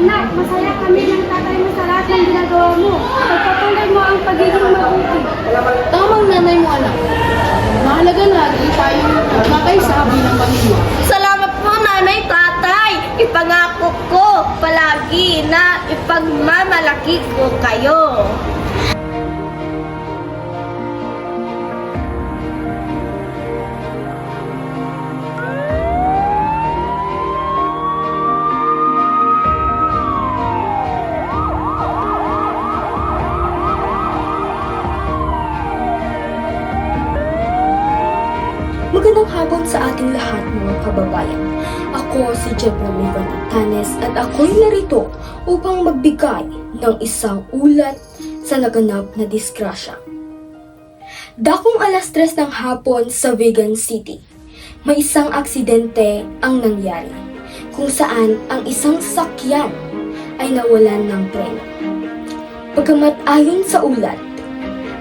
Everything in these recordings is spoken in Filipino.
Anak, masaya kami ng tatay mo sa lahat ng ginagawa mo. Pagpatuloy mo ang pagiging mabuti. Tamang nanay mo, anak. Mahalaga na di tayo magkakaisa bilang pamilya. Salamat po, nanay, tatay. Ipangako ko palagi na ipagmamalaki ko kayo. Magandang hapon sa ating lahat mga kababayan. Ako si Jebra Mivan Atanes at ako'y narito upang magbigay ng isang ulat sa naganap na disgrasya. Dakong alas 3 ng hapon sa Vigan City, may isang aksidente ang nangyari kung saan ang isang sasakyan ay nawalan ng preno. Pagkamat ayon sa ulat,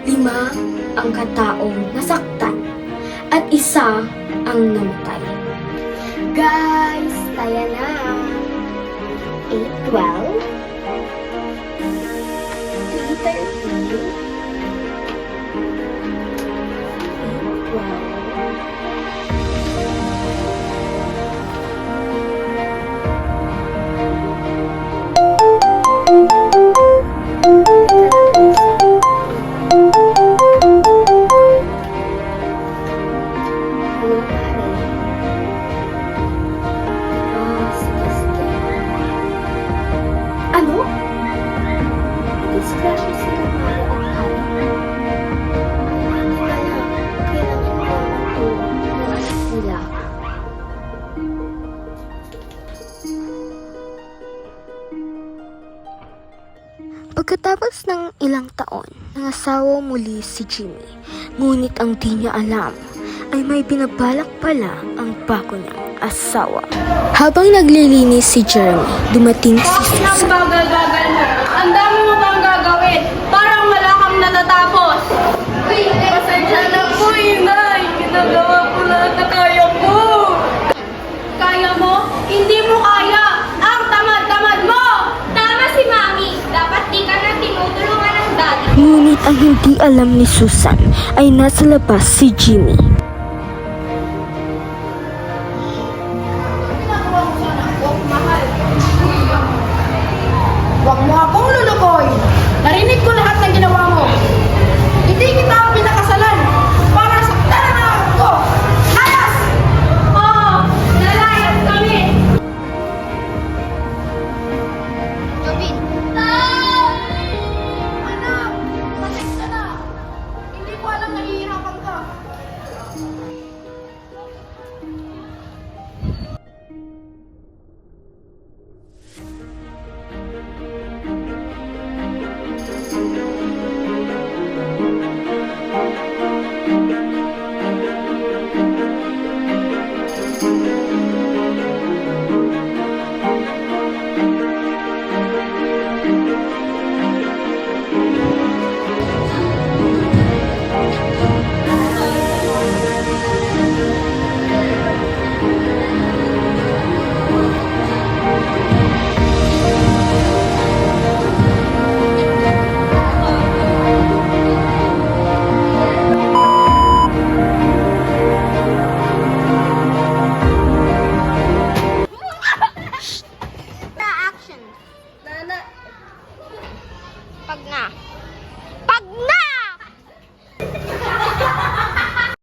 5 ang kataong nasaktan at isa ang namatay. Guys, tayo na. 8:12 3:13 Ano? Disgrasya sila Mara at Hana. Hindi na lang. Kailangan mo ng tulong ng anak nila. Pagkatapos ng ilang taon, nangasawa muli si Jimmy. Ngunit ang di niya alam ay may binabalak pala ang bago niyang asawa. Habang naglilinis si Jeremy, dumating si Ang Susan. bagal-bagal mo. Ang dami mo pang gagawin. Parang wala kang natatapos. Pasensya na po, inay. Ginagawa ko lahat na kaya ko. Kaya mo? Hindi mo kaya. Ang tamad-tamad mo. Tama si Mami. Dapat di ka na tinutulungan ng daddy. Ngunit ang hindi alam ni Susan ay nasa labas si Jimmy.